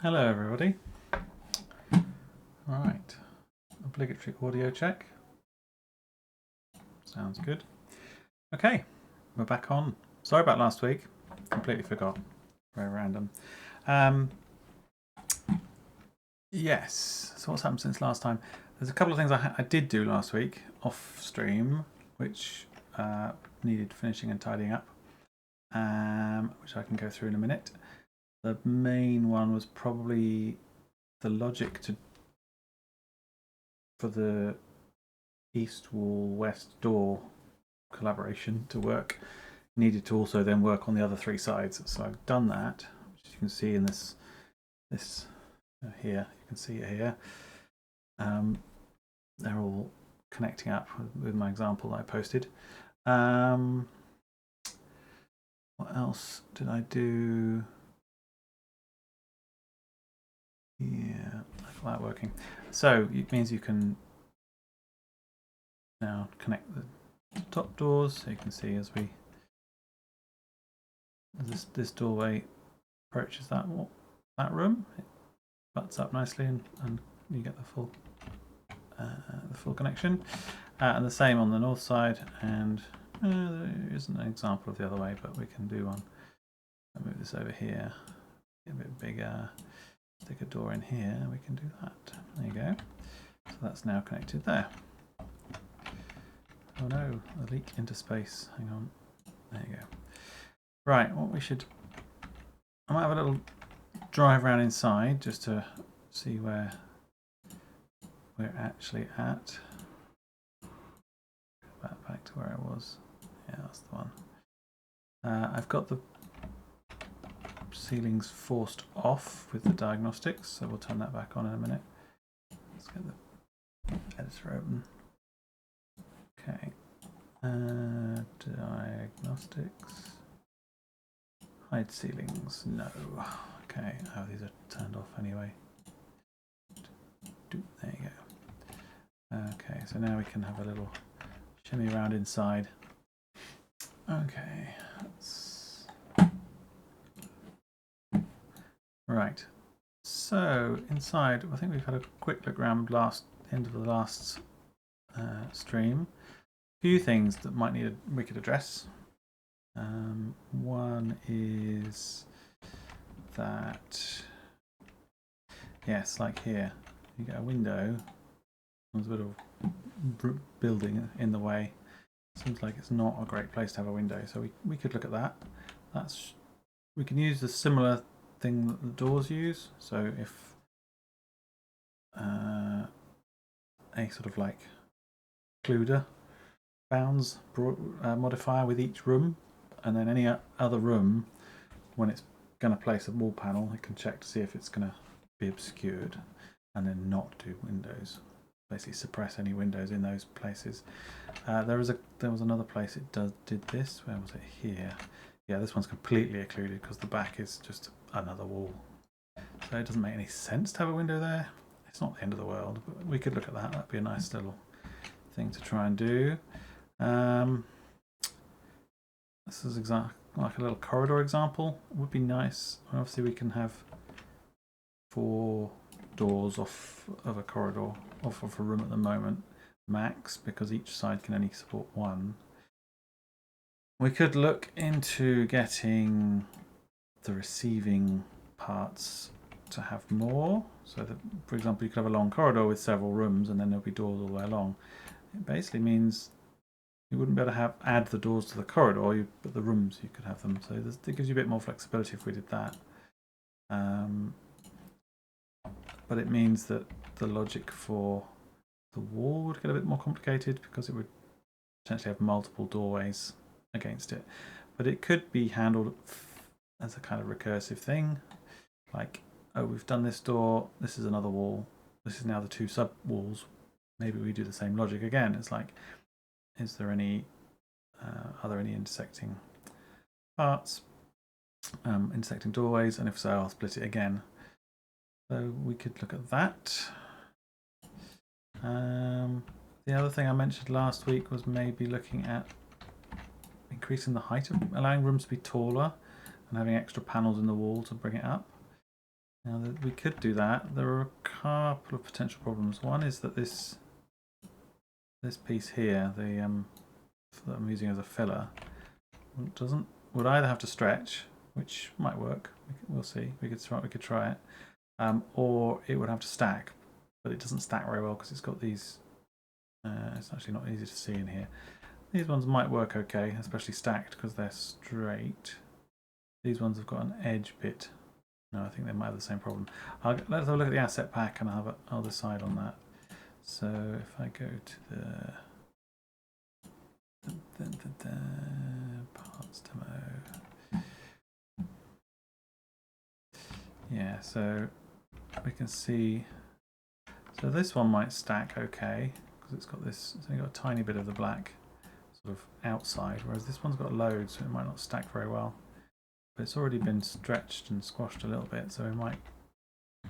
Hello everybody. Right, obligatory audio check. Sounds good. Okay, we're back on. Sorry about last week. Completely forgot. Very random. Yes, so what's happened since last time? There's a couple of things I did do last week off stream, which needed finishing and tidying up, which I can go through in a minute. The main one was probably the logic for the east wall west door collaboration to work. Needed to also then work on the other three sides. So I've done that, which you can see in this here. You can see it here. They're all connecting up with my example that I posted. What else did I do? Yeah, I got that working. So it means you can now connect the top doors. So you can see as this doorway approaches that room, it butts up nicely, and you get the full connection. And the same on the north side. And there isn't an example of the other way, but we can do one. I'll move this over here. Get a bit bigger. Stick a door in here. We can do that. There you go. So that's now connected there. Oh no, a leak into space. Hang on. There you go. Right, what we should... I might have a little drive around inside just to see where we're actually at. Back to where I was. Yeah, that's the one. I've got the ceilings forced off with the diagnostics, so we'll turn that back on in a minute. Let's get the editor open. Okay. Diagnostics. Hide ceilings. No. Okay. Oh, these are turned off anyway. There you go. Okay, so now we can have a little shimmy around inside. Okay. Right. So inside, I think we've had a quick look around end of the last stream. A few things that might need we could address. One is that, yes, like here, you get a window. There's a bit of building in the way. Seems like it's not a great place to have a window, so we could look at that. We can use the similar thing that the doors use. So if a sort of like occluder bounds modifier with each room, and then any other room, when it's going to place a wall panel, it can check to see if it's going to be obscured, and then not do windows. Basically, suppress any windows in those places. There was another place it did this. Where was it? Here. Yeah, this one's completely occluded because the back is just another wall. So it doesn't make any sense to have a window there. It's not the end of the world, but we could look at that. That'd be a nice little thing to try and do. This is like a little corridor example. It would be nice. Obviously, we can have 4 doors off of a corridor, off of a room at the moment, max, because each side can only support 1. We could look into getting the receiving parts to have more. So that, for example, you could have a long corridor with several rooms, and then there'll be doors all the way along. It basically means you wouldn't be able to add the doors to the corridor, but the rooms you could have them. So it gives you a bit more flexibility if we did that. But it means that the logic for the wall would get a bit more complicated because it would potentially have multiple doorways against it. But it could be handled as a kind of recursive thing. Like, oh, we've done this door, this is another wall, this is now the 2 sub walls. Maybe we do the same logic again. It's like, is there any, are there any intersecting parts, intersecting doorways? And if so, I'll split it again. So we could look at that. The other thing I mentioned last week was maybe looking at increasing the height of allowing rooms to be taller and having extra panels in the wall to bring it up. Now we could do that. There are a couple of potential problems. One is that this piece here, the that I'm using as a filler, would either have to stretch, which might work. We'll see. We could try it, or it would have to stack, but it doesn't stack very well because it's got these. It's actually not easy to see in here. These ones might work okay, especially stacked because they're straight. These ones have got an edge bit. No, I think they might have the same problem. Let's have a look at the asset pack and I'll decide on that. So if I go to the parts demo. Yeah, so we can see. So this one might stack okay because it's got this. It's only got a tiny bit of the black sort of outside, whereas this one's got loads, so it might not stack very well. But it's already been stretched and squashed a little bit, so we might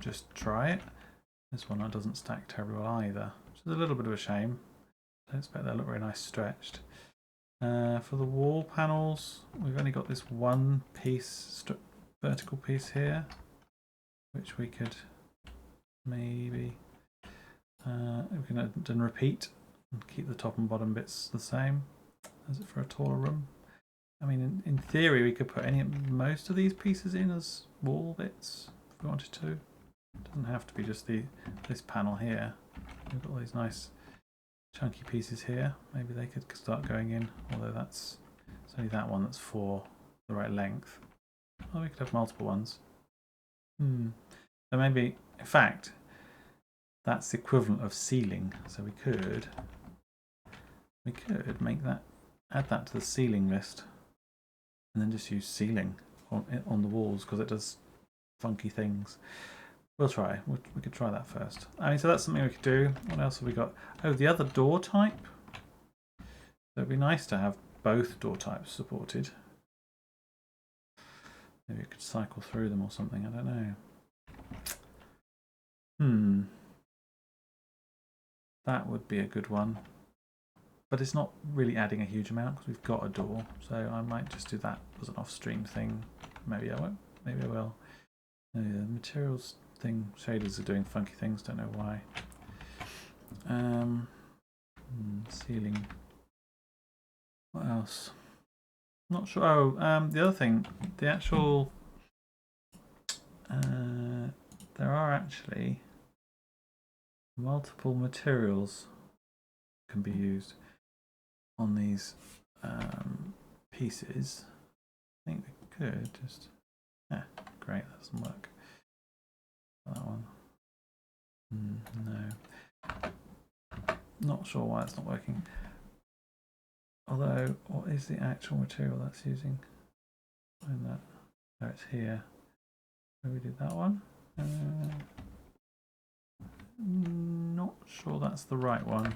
just try it. This one doesn't stack terribly well either, which is a little bit of a shame. I don't expect that look very nice stretched. For the wall panels, we've only got this one piece, vertical piece here, which we could maybe we can then repeat and keep the top and bottom bits the same as it for a taller room. I mean, in theory, we could put most of these pieces in as wall bits if we wanted to. It doesn't have to be just this panel here. We've got all these nice chunky pieces here. Maybe they could start going in, although it's only that one that's for the right length. Oh, we could have multiple ones. So maybe, in fact, that's the equivalent of ceiling. So we could make that, add that to the ceiling list, and then just use ceiling on the walls because it does funky things. We'll try. We could try that first. I mean, so that's something we could do. What else have we got? Oh, the other door type. So it'd be nice to have both door types supported. Maybe it could cycle through them or something. I don't know. That would be a good one. But it's not really adding a huge amount because we've got a door. So I might just do that as an off-stream thing. Maybe I won't. Maybe I will. The materials thing, shaders are doing funky things. Don't know why. Ceiling. What else? Not sure. Oh, the other thing, the actual. There are actually multiple materials can be used on these pieces. I think we could just. Great, that doesn't work. That one. No. Not sure why it's not working. Although, what is the actual material that's using? Find that. Oh, it's here. So we did that one. Not sure that's the right one.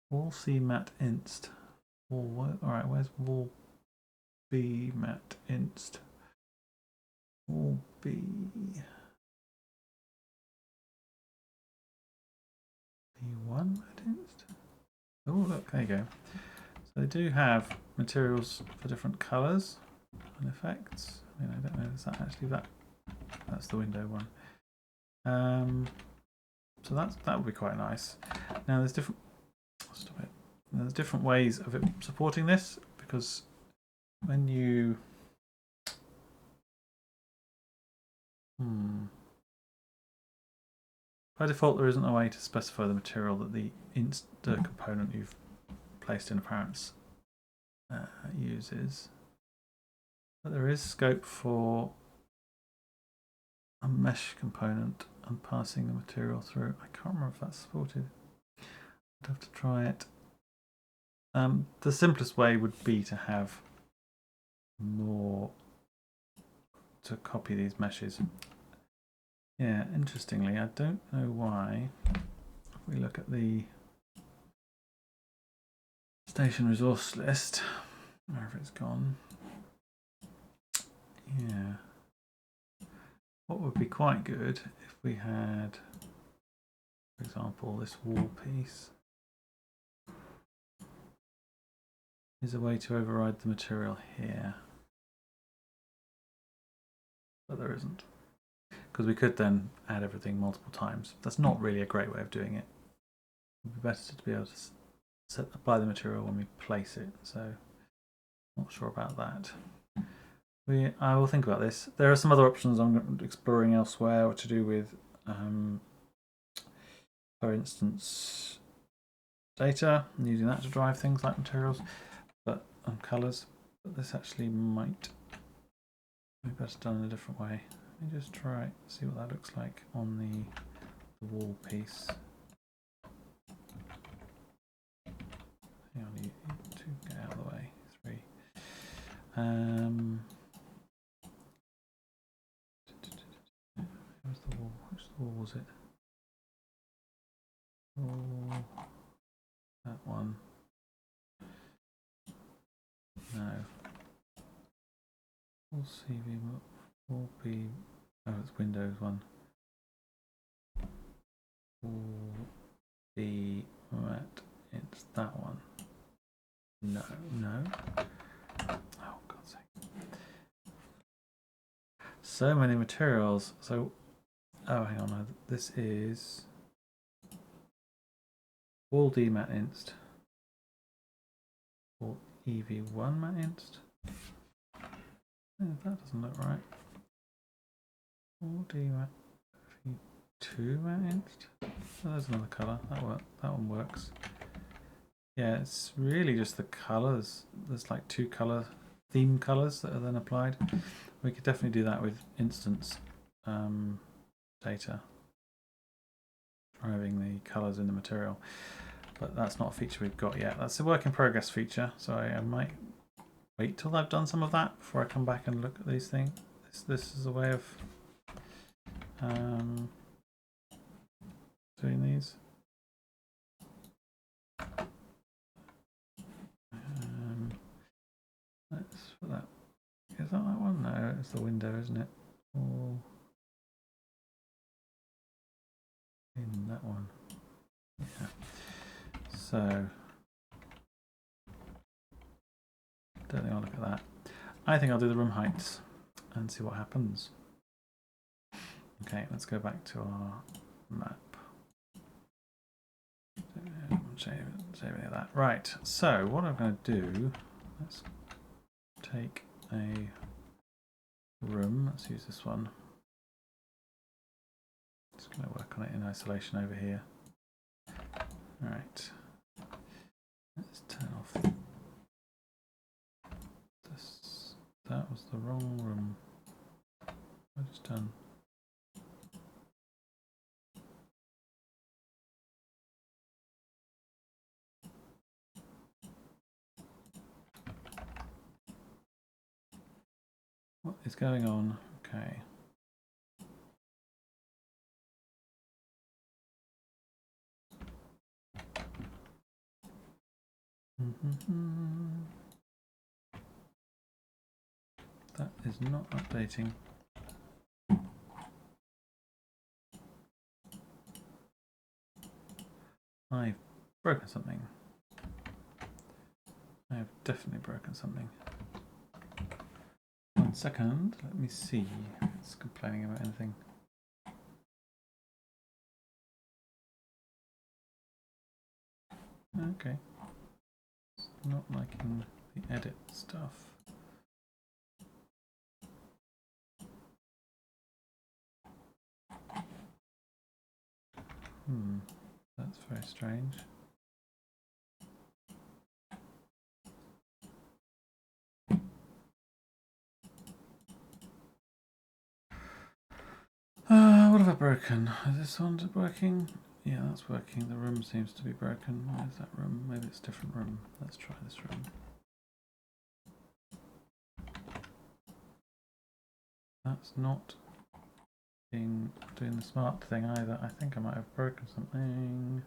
Wall C matte inst. Alright, where's wall B matte inst? Wall B. B1 matte inst. Oh, look, there you go. So they do have materials for different colours and effects. I mean, I don't know, is that actually that? That's the window one. So that would be quite nice. Now there's different. Stop it. There's different ways of it supporting this because when you by default there isn't a way to specify the material that the component you've placed in Apparance uses, but there is scope for a mesh component and passing the material through. I can't remember if that's supported. I'd have to try it. The simplest way would be to have more to copy these meshes. Yeah, interestingly, I don't know why. If we look at the station resource list, wherever it's gone. Yeah. What would be quite good if we had, for example, this wall piece is a way to override the material here. but there isn't. Because we could then add everything multiple times. That's not really a great way of doing it. It would be better to be able to apply the material when we place it. So, not sure about that. I will think about this. There are some other options I'm exploring elsewhere, to do with, for instance, data, and using that to drive things like materials, but colours. But this actually might be better done in a different way. Let me just try see what that looks like on the wall piece. Hang on, you two get out of the way. 3. Where's the wall? Which wall was it? Oh, that one. No. We'll see. Will be. Oh, it's Windows one. Will be right. It's that one. No. Oh, God's sake. So many materials. So, oh, hang on. No, this is Wall D matte inst. Or EV1 matte inst. Oh, that doesn't look right. Wall D matte EV2 matte inst. Oh, there's another colour. That one works. Yeah, it's really just the colours. There's like 2 colour theme colours that are then applied. We could definitely do that with instance data, driving the colours in the material. But that's not a feature we've got yet. That's a work in progress feature, so I might wait till I've done some of that before I come back and look at these things. This is a way of doing these. Let's put that. Is that one? No, it's the window, isn't it? Or in that one. Yeah. So don't think I'll look at that. I think I'll do the room heights and see what happens. Okay, let's go back to our map. Save any of that. Right, so what I'm going to do, let's take a room. Let's use this one. Just going to work on it in isolation over here. All right. Let's turn off this. That was the wrong room. I just done. What is going on? Okay. That is not updating. I've broken something. I have definitely broken something. 1 second, let me see if it's complaining about anything. Okay. It's not liking the edit stuff. That's very strange. What have I broken? Is this one working? Yeah, that's working. The room seems to be broken. Where's that room? Maybe it's a different room. Let's try this room. That's not doing the smart thing either. I think I might have broken something.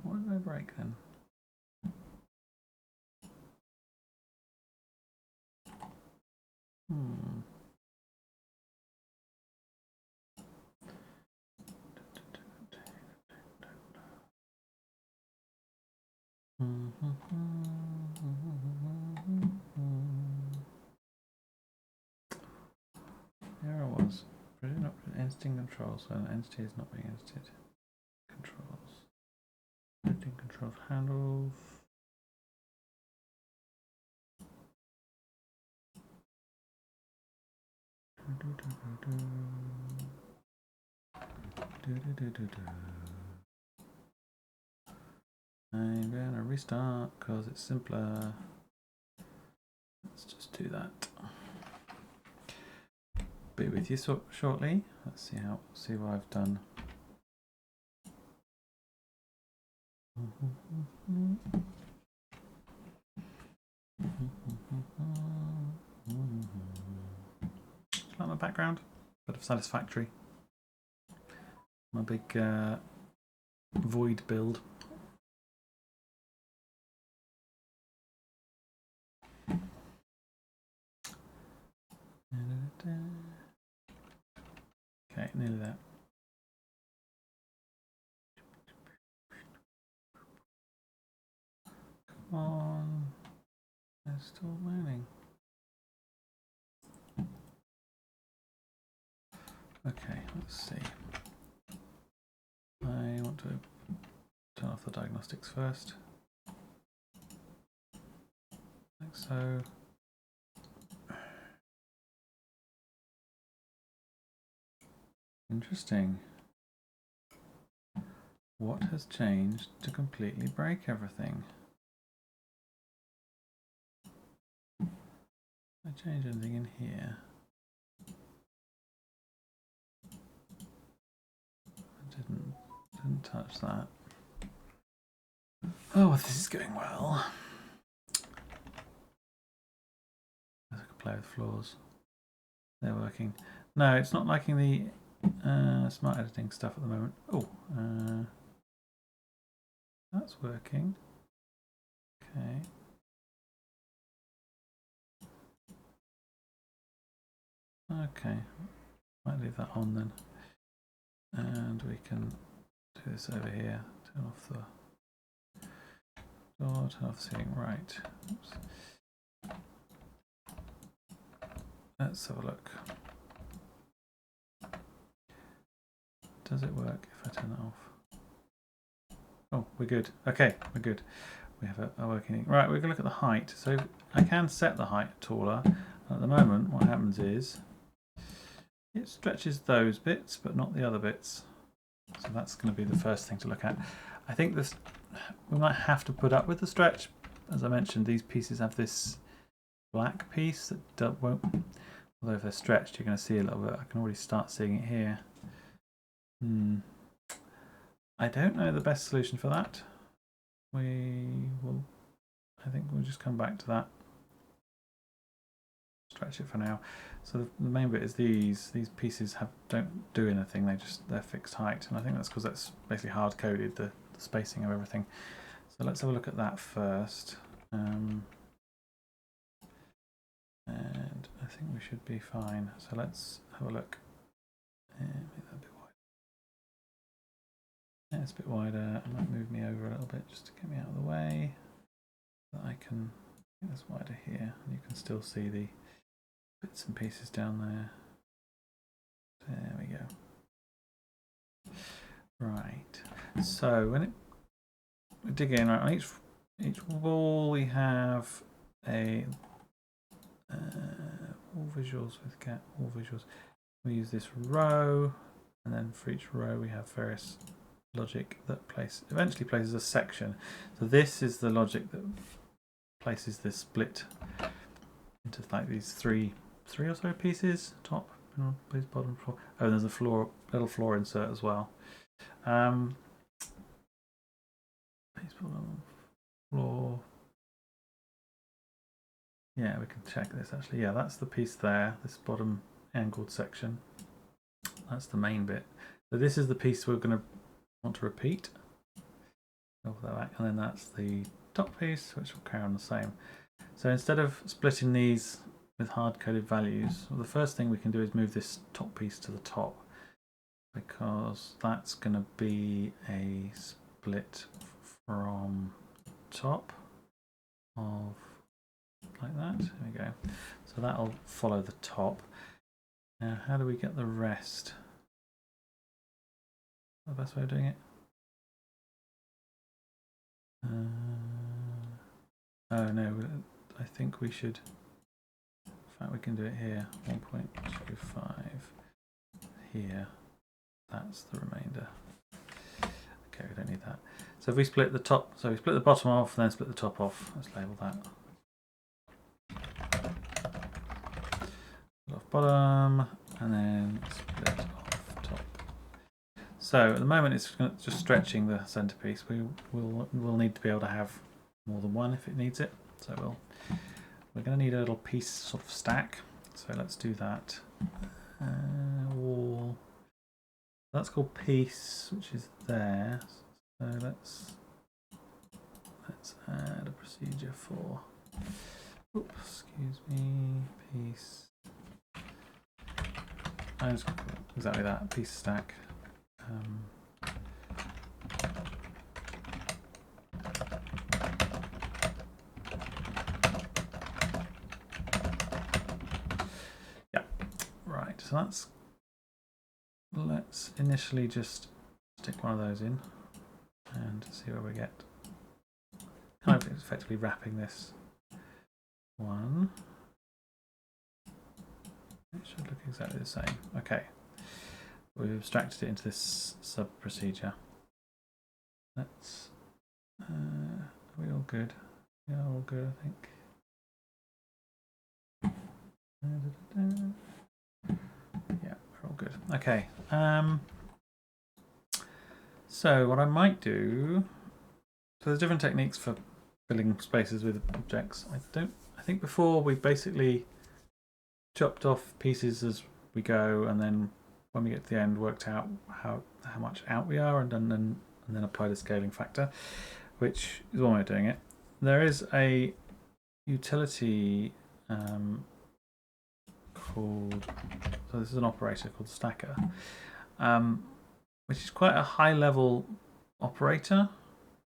What did I break then? error was not editing controls, so an entity is not being edited. Controls. Editing controls handles. I'm gonna restart because it's simpler. Let's just do that. Be with you shortly. Let's see what I've done. Like my background, bit of satisfactory. My big void build. Okay, nearly there. Come on. It's still moaning. Okay, let's see. I want to turn off the diagnostics first. Like so. Interesting. What has changed to completely break everything? Did I change anything in here? I didn't touch that. Oh, well, this is going well. I could play with floors. They're working. No, it's not liking the smart editing stuff at the moment. Oh, that's working. Okay. Okay, might leave that on then. And we can do this over here. Turn off the door, turn off the ceiling. Right. Oops. Let's have a look. Does it work if I turn it off? Oh, we're good. Okay, we're good. We have a working. Right, we're going to look at the height. So I can set the height taller. At the moment, what happens is it stretches those bits, but not the other bits. So that's going to be the first thing to look at. I think this we might have to put up with the stretch. As I mentioned, these pieces have this black piece that won't. Although if they're stretched, you're going to see a little bit. I can already start seeing it here. I don't know the best solution for that. I think we'll just come back to that. Stretch it for now. So the main bit is these pieces don't do anything. They're fixed height, and I think that's because that's basically hard coded the spacing of everything. So let's have a look at that first. And I think we should be fine. So let's have a look. Make that a bit wide. Yeah, it's a bit wider. It might move me over a little bit just to get me out of the way. So that I can make this wider here, and you can still see the bits and pieces down there. There we go. Right. So when we dig in, right, on each wall we have a all visuals with cat. All visuals. We use this row, and then for each row we have various logic that eventually places a section. So this is the logic that places this split into like these three or so pieces: top, bottom, floor. Oh, there's a little floor insert as well. Floor. Yeah, we can check this actually. Yeah, that's the piece there, this bottom angled section. That's the main bit. So this is the piece we're going to want to repeat. Over that back, and then that's the top piece, which will carry on the same. So instead of splitting these with hard-coded values, well, the first thing we can do is move this top piece to the top, because that's going to be a split from top of like that. There we go. So that'll follow the top, Now, how do we get the rest? The best way of doing it? Oh no, I think we should. In fact, we can do it here. 1.25 here. That's the remainder. Okay, we don't need that. So if we split the top, so we split the bottom off, then split the top off. Let's label that. Split off bottom, and then split off top. So at the moment, it's just stretching the centerpiece. We'll need to be able to have more than one if it needs it. So we're going to need a little piece sort of stack. So let's do that. Wall. That's called piece, which is there. So let's add a procedure for. Oops, excuse me. Piece. I'm just going to put exactly that piece stack. Yeah, right. So that's. Let's initially just stick one of those in and see where we get. Kind of effectively wrapping this one. It should look exactly the same. Okay. We've abstracted it into this sub procedure. Let's. Are we all good? Yeah, all good, I think. Yeah, we're all good. Okay. So what I might do. So there's different techniques for filling spaces with objects. I think before we basically chopped off pieces as we go, and then when we get to the end, worked out how much out we are, and then applied a scaling factor, which is one way of doing it. There is a utility called, so this is an operator called stacker, which is quite a high level operator.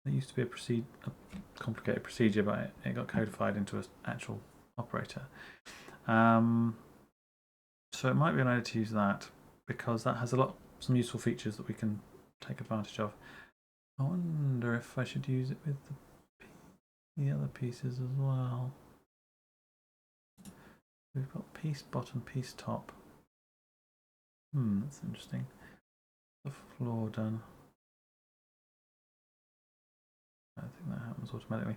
It used to be a complicated procedure, but it got codified into an actual operator. So it might be an idea to use that, because that has some useful features that we can take advantage of. I wonder if I should use it with the other pieces as well. We've got piece bottom, piece top. That's interesting. The floor done. I think that happens automatically.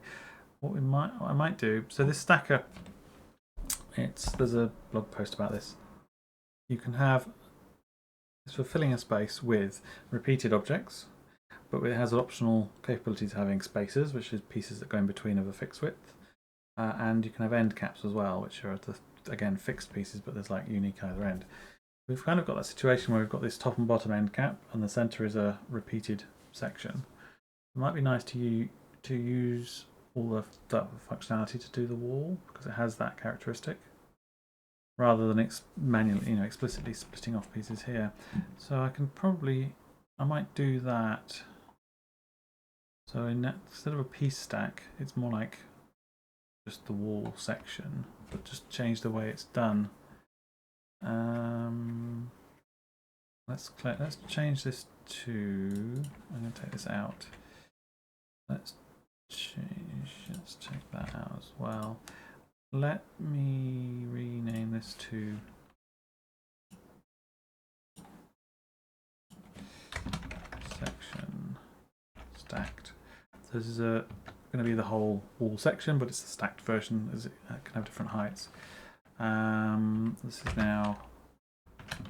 What I might do. So this stacker, there's a blog post about this. You can have. It's for filling a space with repeated objects, but it has optional capabilities of having spaces, which is pieces that go in between of a fixed width, and you can have end caps as well, which are again fixed pieces, but there's like unique either end. We've kind of got that situation where we've got this top and bottom end cap, and the center is a repeated section. It might be nice to use all of that functionality to do the wall, because it has that characteristic, rather than manually, explicitly splitting off pieces here. So I might do that. So instead of a piece stack, it's more like just the wall section, but just change the way it's done. Let's change this to. I'm going to take this out. Let's take that out as well. Let me rename this to section stacked. So this is going to be the whole wall section, but it's the stacked version, as it can have different heights. This is now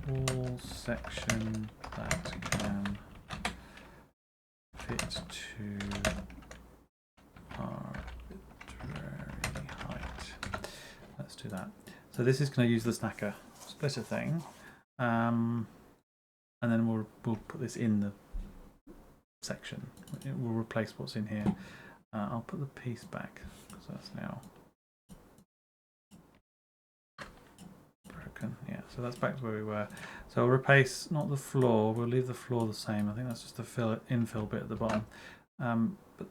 wall section that can fit to arbitrary height. Let's do that. So this is going to use the stacker splitter thing, and then we'll put this in the section. It will replace what's in here. I'll put the piece back, because that's now broken. Yeah, so that's back to where we were. So we'll replace, not the floor, we'll leave the floor the same. I think that's just the infill bit at the bottom. But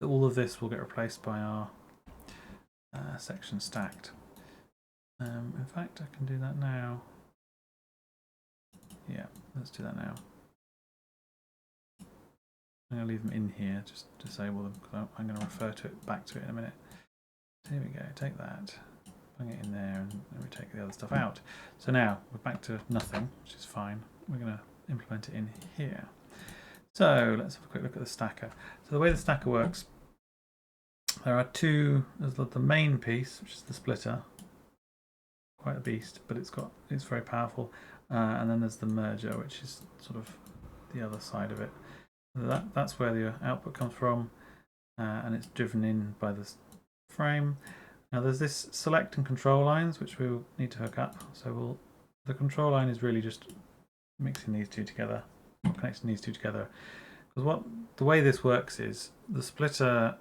all of this will get replaced by our section stacked. In fact, I can do that now. let's do that now. I'm going to leave them in here, just disable them, because I'm going to refer to it back to it in a minute. So here we go, take that, bring it in there, and then we take the other stuff out. So now we're back to nothing, which is fine. We're going to implement it in here. So let's have a quick look at the stacker. So the way the stacker works, there are two. There's the main piece, which is the splitter, quite a beast, but it's very powerful. And then there's the merger, which is sort of the other side of it. That's where the output comes from, and it's driven in by this frame. Now there's this select and control lines, which we'll need to hook up. So the control line is really just mixing these two together, or connecting these two together. Because the way this works is the splitter.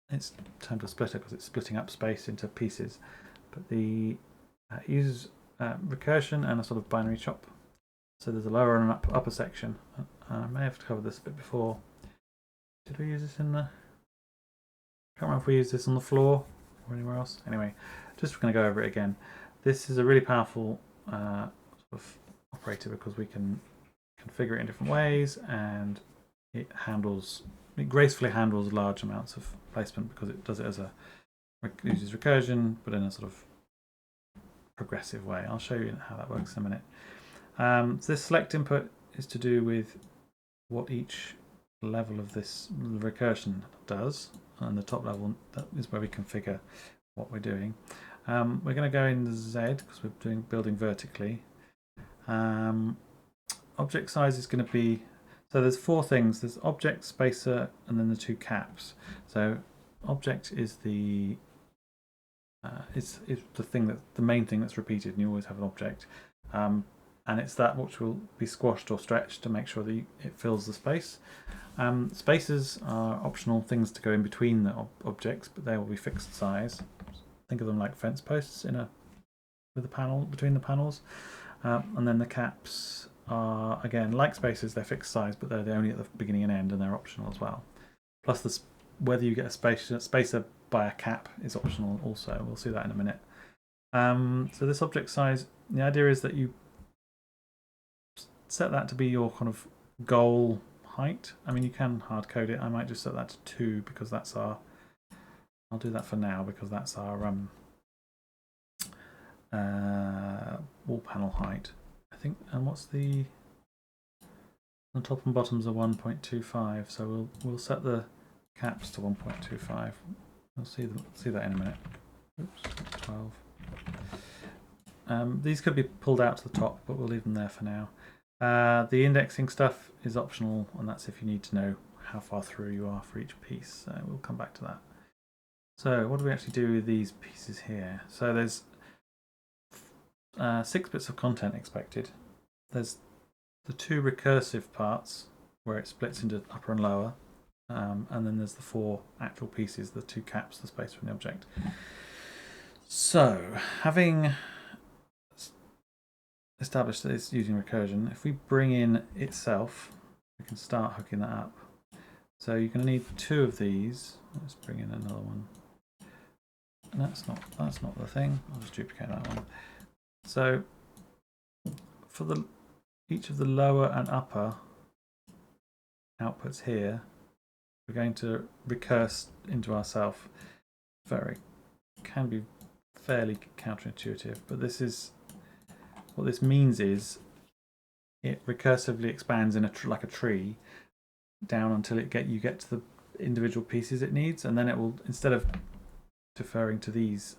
It's termed a splitter because it's splitting up space into pieces, but it uses recursion and a sort of binary chop. So there's a lower and an upper section. I may have covered this a bit before. Did we use this in the... I can't remember if we used this on the floor or anywhere else. Anyway, just going to go over it again. This is a really powerful sort of operator because we can configure it in different ways, and it gracefully handles large amounts of placement because it does it as it uses recursion, but in a sort of progressive way. I'll show you how that works in a minute. So this select input is to do with what each level of this recursion does, and the top level, that is where we configure what we're doing. We're going to go in the Z because we're building vertically. Object size is going to be, so there's four things. There's object, spacer, and then the two caps. So object is the the main thing that's repeated, and you always have an object. And it's that which will be squashed or stretched to make sure that it fills the space. Spacers are optional things to go in between the objects, but they will be fixed size. Think of them like fence posts with a panel between the panels. And then the caps are, again, like spacers, they're fixed size, but they're only at the beginning and end, and they're optional as well. Plus, whether you get a spacer by a cap is optional also. We'll see that in a minute. So this object size, the idea is that you set that to be your kind of goal height. I mean, you can hard code it. I might just set that to 2 because that's our... I'll do that for now because that's our wall panel height, I think. And what's the top and bottoms are 1.25, so we'll set the caps to 1.25. We'll see that in a minute. Oops, 12. These could be pulled out to the top, but we'll leave them there for now. The indexing stuff is optional, and that's if you need to know how far through you are for each piece. So we'll come back to that. So what do we actually do with these pieces here? So there's 6 bits of content expected. There's the 2 recursive parts where it splits into upper and lower, and then there's the 4 actual pieces, the 2 caps, the space from the object. So having established that it's using recursion, if we bring in itself, we can start hooking that up. So you're going to need 2 of these. Let's bring in another one. And that's not the thing. I'll just duplicate that one. So for each of the lower and upper outputs here, we're going to recurse into ourselves. Can be fairly counterintuitive, but this is what this means is it recursively expands in like a tree down until you get to the individual pieces it needs, and then it will, instead of deferring to these,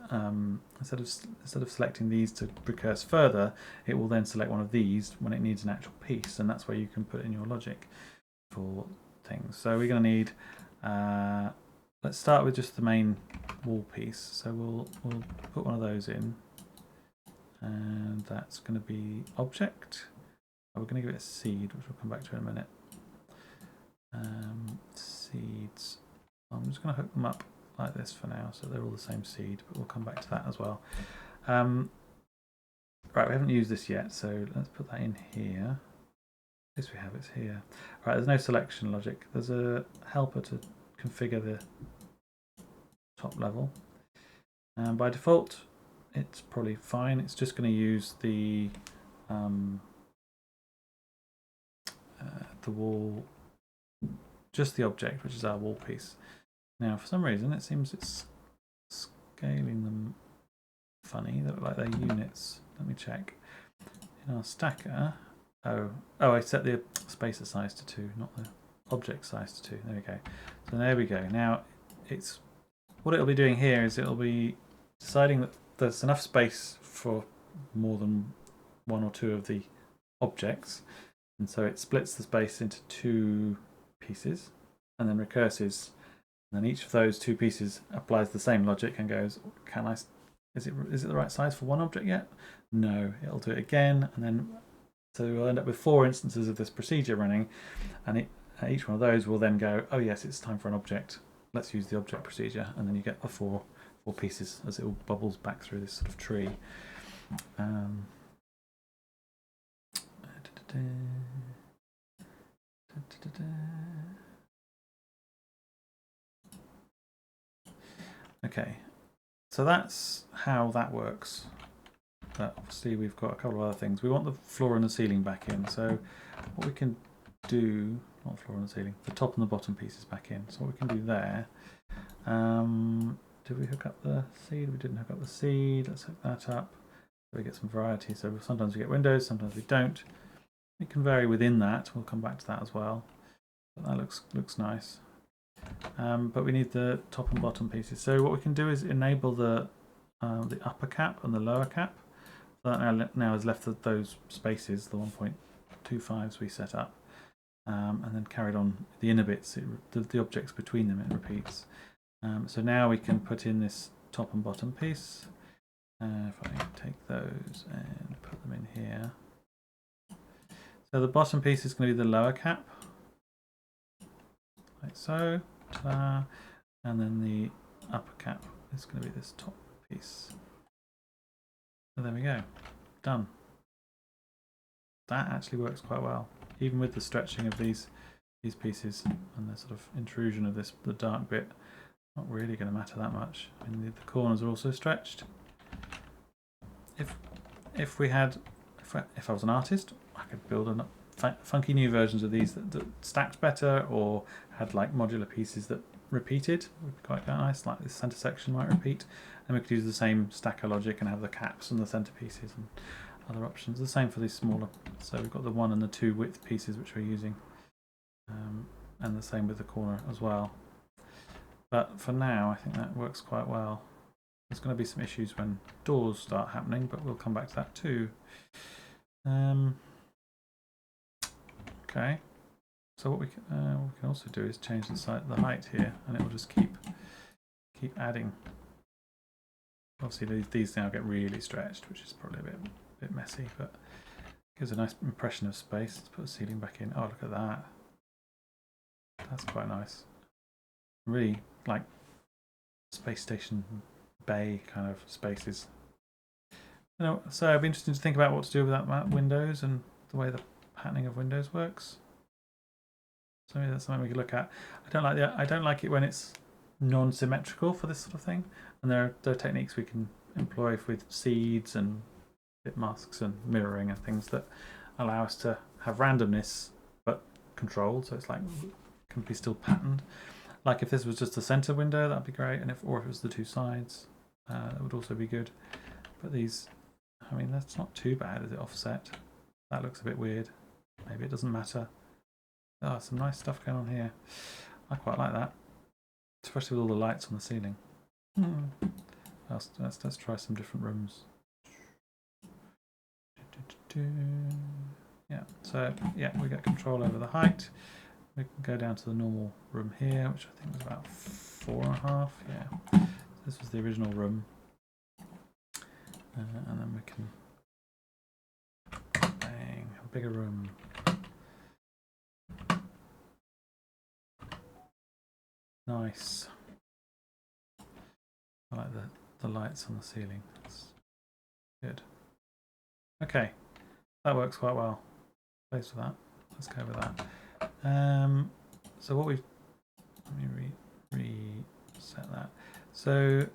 instead of selecting these to recurse further, it will then select one of these when it needs an actual piece, and that's where you can put in your logic for things. So we're going to need, let's start with just the main wall piece. So we'll put one of those in, and that's going to be object. We're going to give it a seed, which we'll come back to in a minute. Seeds. I'm just going to hook them up like this for now, so they're all the same seed, but we'll come back to that as well. Right, we haven't used this yet, so let's put that in here. Yes, we have, it's here. Right, there's no selection logic. There's a helper to configure the top level. And by default, it's probably fine. It's just going to use the the wall, just the object, which is our wall piece. Now, for some reason, it seems it's scaling them funny. They look like they're units. Let me check. In our stacker, oh, I set the spacer size to 2, not the object size to 2. There we go. So there we go. Now, what it'll be doing here is it'll be deciding that there's enough space for more than 1 or 2 of the objects, and so it splits the space into 2 pieces and then recurses, and then each of those 2 pieces applies the same logic and goes, is it the right size for 1 object yet? No, it'll do it again, and then so we'll end up with 4 instances of this procedure running, and each one of those will then go, oh yes, it's time for an object, let's use the object procedure, and then you get the 4 pieces as it all bubbles back through this sort of tree. Okay, so that's how that works. But obviously we've got a couple of other things. We want the floor and the ceiling back in. So what we can do, not floor and the ceiling, the top and the bottom pieces back in. So what we can do there, did we hook up the seed? We didn't hook up the seed. Let's hook that up so we get some variety. So sometimes we get windows, sometimes we don't. It can vary within that. We'll come back to that as well. But that looks nice. But we need the top and bottom pieces. So what we can do is enable the upper cap and the lower cap. So that now has left those spaces, the 1.25s we set up, and then carried on the inner bits, the objects between them, it repeats. So now we can put in this top and bottom piece. If I take those and put them in here. So the bottom piece is going to be the lower cap, like so. Ta-da. And then the upper cap is going to be this top piece. So there we go, done. That actually works quite well, even with the stretching of these pieces and the sort of intrusion of the dark bit. Not really going to matter that much. I mean, the corners are also stretched. If I was an artist, I could build funky new versions of these that stacked better, or had like modular pieces that repeated. Would be quite nice, like this center section might repeat, and we could use the same stacker logic and have the caps and the center pieces and other options. The same for these smaller. So we've got the 1 and the 2 width pieces which we're using, and the same with the corner as well. But for now, I think that works quite well. There's going to be some issues when doors start happening, but we'll come back to that too. Okay, so what we can also do is change the height here, and it will just keep adding. Obviously, these now get really stretched, which is probably a bit messy, but gives a nice impression of space. Let's put the ceiling back in. Oh, look at that. That's quite nice. Really like space station bay kind of spaces. So it'd be interesting to think about what to do with that windows and the way the patterning of windows works. So maybe that's something we could look at. I don't like it when it's non-symmetrical for this sort of thing. And there are techniques we can employ with seeds and bit masks and mirroring and things that allow us to have randomness but controlled. So it's like can be still patterned. Like if this was just a center window, that'd be great. And if it was the 2 sides, that would also be good. But these, I mean, that's not too bad, is it? Offset. That looks a bit weird. Maybe it doesn't matter. Oh, some nice stuff going on here. I quite like that, especially with all the lights on the ceiling. Let's try some different rooms. Yeah, so yeah, we get control over the height. We can go down to the normal room here, which I think was about 4.5. Yeah, this was the original room, and then we can bang a bigger room. Nice. I like the lights on the ceiling. That's good. Okay, that works quite well. Pleased with that. Let's go with that. So what we've, let me reset that. So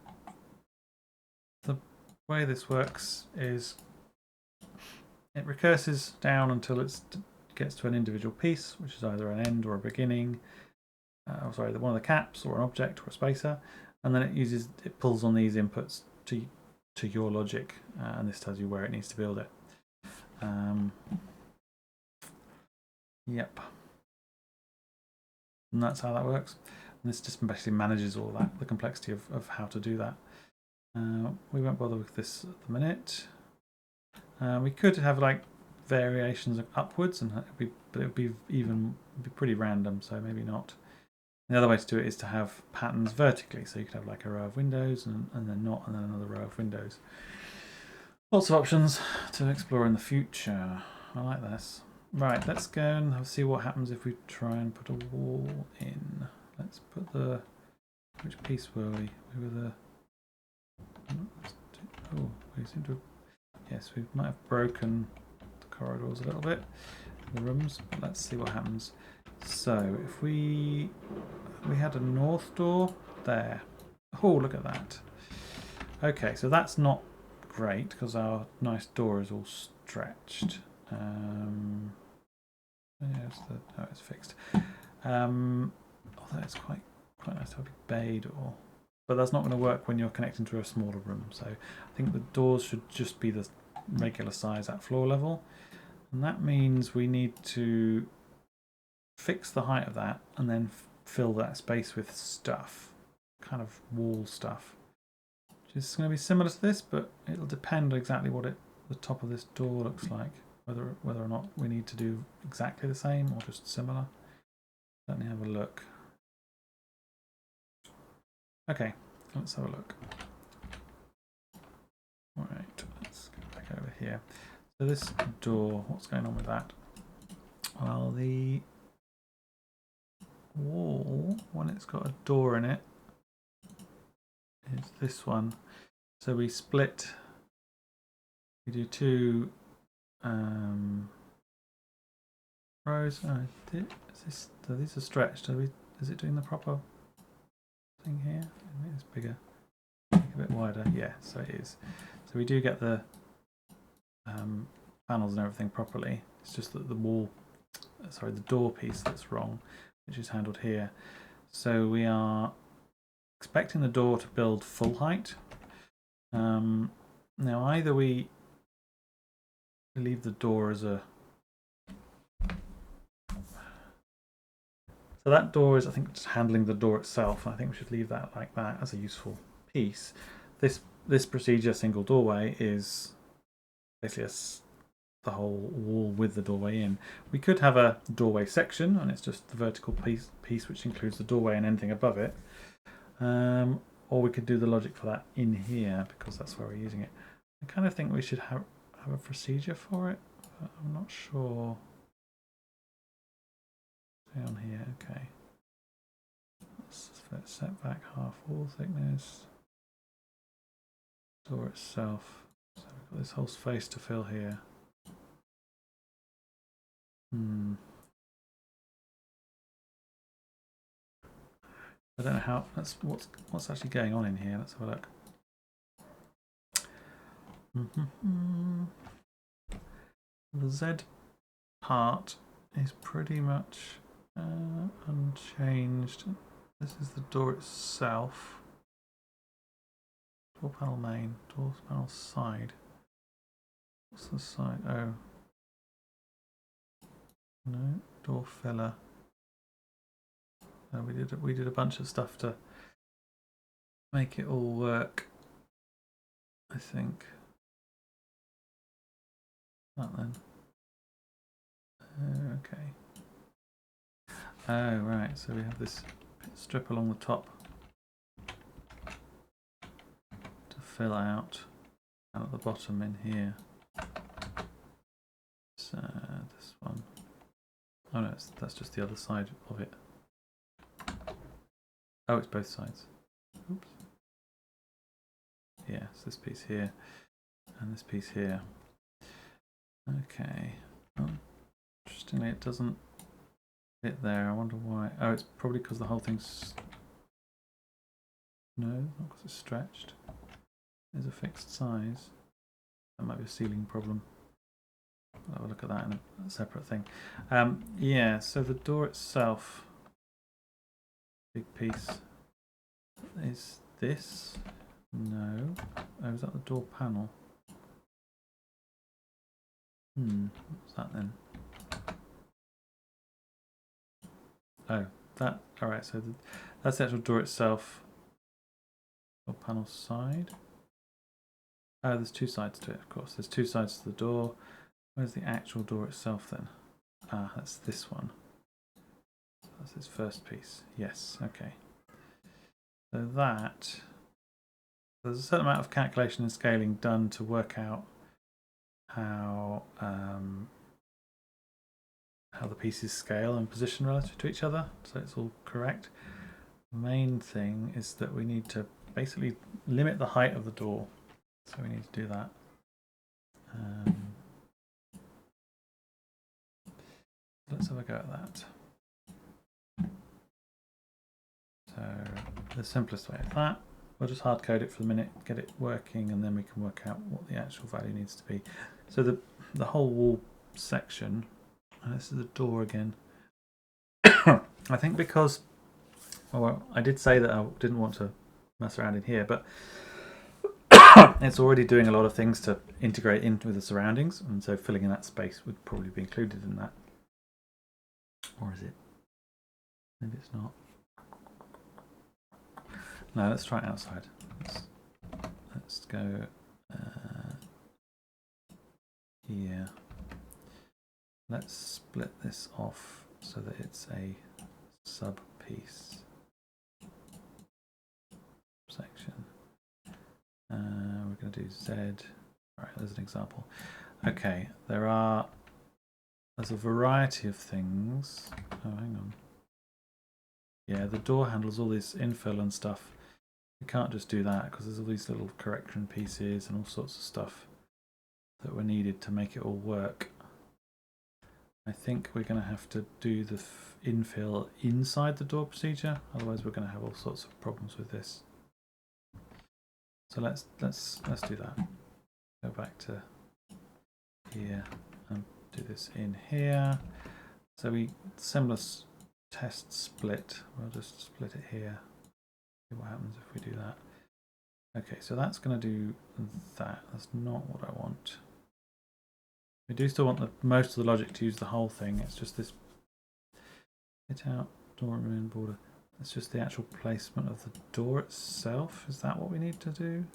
the way this works is it recurses down until it gets to an individual piece, which is either an end or a beginning. Sorry, one of the caps or an object or a spacer, and then it pulls on these inputs to your logic, and this tells you where it needs to build it. Yep, and that's how that works. And this just basically manages all that, the complexity of how to do that. We won't bother with this at the minute. We could have like variations upwards, but it would be pretty random, so maybe not. The other way to do it is to have patterns vertically, so you could have like a row of windows and then not, and then another row of windows. Lots of options to explore in the future. I like this. Right, let's go and see what happens if we try and put a wall in. Let's put which piece were we? We were the... Oh, we seem to... Yes, we might have broken the corridors a little bit, the rooms, but let's see what happens. So, if we had a north door there. Oh, look at that. Okay, so that's not great because our nice door is all stretched. It's fixed. Although it's quite nice to have a big bay door, but that's not going to work when you're connecting to a smaller room. So I think the doors should just be the regular size at floor level, and that means we need to fix the height of that and then fill that space with stuff, kind of wall stuff, which is going to be similar to this, but it'll depend exactly what the top of this door looks like, whether or not we need to do exactly the same or just similar. Let me have a look. Okay, let's have a look. All right, let's go back over here. So this door, what's going on with that? Well, the wall, when it's got a door in it, is this one. So we split, we do two rows. So these are stretched. Is it doing the proper thing here? It's bigger, a bit wider. Yeah, so it is. So we do get the panels and everything properly. It's just that the door piece that's wrong, which is handled here. So we are expecting the door to build full height. Now either we leave the door as a... So that door is, I think, just handling the door itself. I think we should leave that like that as a useful piece. This procedure, single doorway, is basically the whole wall with the doorway in. We could have a doorway section, and it's just the vertical piece which includes the doorway and anything above it. Or we could do the logic for that in here, because that's where we're using it. I kind of think we should have a procedure for it, but I'm not sure. Down here, okay. Set back half wall thickness. Door itself. So we've got this whole space to fill here. I don't know how. That's what's actually going on in here. Let's have a look. The Z part is pretty much unchanged. This is the door itself. Door panel main, door panel side. What's the side? Oh. No, door filler. We did a bunch of stuff to make it all work, I think. That then. Okay. Oh, right, so we have this strip along the top to fill out, and at the bottom in here. So this one. Oh no, that's just the other side of it. Oh, it's both sides. Oops. Yeah, it's this piece here and this piece here. Okay. Oh, interestingly, it doesn't fit there. I wonder why. Oh, it's probably because the whole thing's... No, not because it's stretched. There's a fixed size. That might be a ceiling problem. I'll have a look at that in a separate thing. Yeah, so the door itself, big piece, is this? No. Oh, is that the door panel? What's that then? Oh, that. Alright, so that's the actual door itself. Door panel side. Oh, there's two sides to it, of course. There's two sides to the door. Where's the actual door itself then? Ah, that's this one. That's this first piece. Yes, okay. So there's a certain amount of calculation and scaling done to work out how the pieces scale and position relative to each other, so it's all correct. The main thing is that we need to basically limit the height of the door, so we need to do that. Let's have a go at that. So the simplest way of that, we'll just hard code it for the minute, get it working, and then we can work out what the actual value needs to be. So the whole wall section, and this is the door again. I think because, well, I did say that I didn't want to mess around in here, but it's already doing a lot of things to integrate into the surroundings, and so filling in that space would probably be included in that. Or is it? Maybe it's not. No, let's try it outside. Let's go here. Let's split this off so that it's a sub piece section. We're going to do Z. All right, there's an example. Okay, there's a variety of things. Oh, hang on. Yeah, the door handles all this infill and stuff. We can't just do that because there's all these little correction pieces and all sorts of stuff that were needed to make it all work. I think we're going to have to do the infill inside the door procedure, otherwise we're going to have all sorts of problems with this. So let's do that. Go back to here and do this in here. So we similar test split. We'll just split it here. See what happens if we do that. Okay, so that's going to do that. That's not what I want. We do still want most of the logic to use the whole thing. It's just this hit out door and in border. It's just the actual placement of the door itself. Is that what we need to do?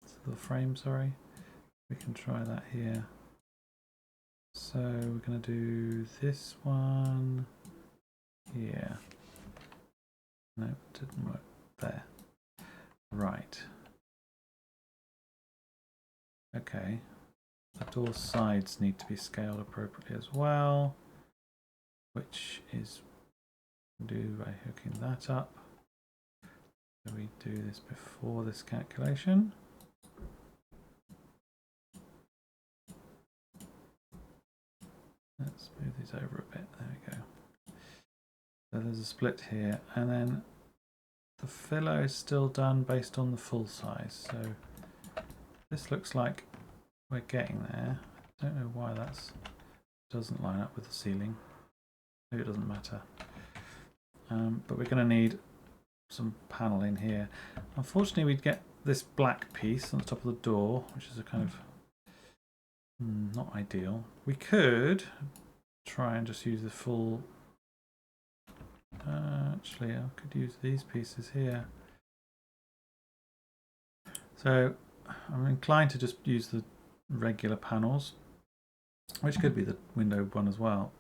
So the frame, sorry. We can try that here. So we're going to do this one here. No, it didn't work there. Right. Okay. The door sides need to be scaled appropriately as well, which is do by hooking that up. So we do this before this calculation. Let's move these over a bit. There we go. So there's a split here, and then the filler is still done based on the full size. So this looks like we're getting there. I don't know why that doesn't line up with the ceiling. Maybe it doesn't matter. But we're going to need some panel in here. Unfortunately, we'd get this black piece on the top of the door, which is a kind of not ideal. We could try and just use the full. Actually, I could use these pieces here. So I'm inclined to just use the regular panels, which could be the windowed ones as well.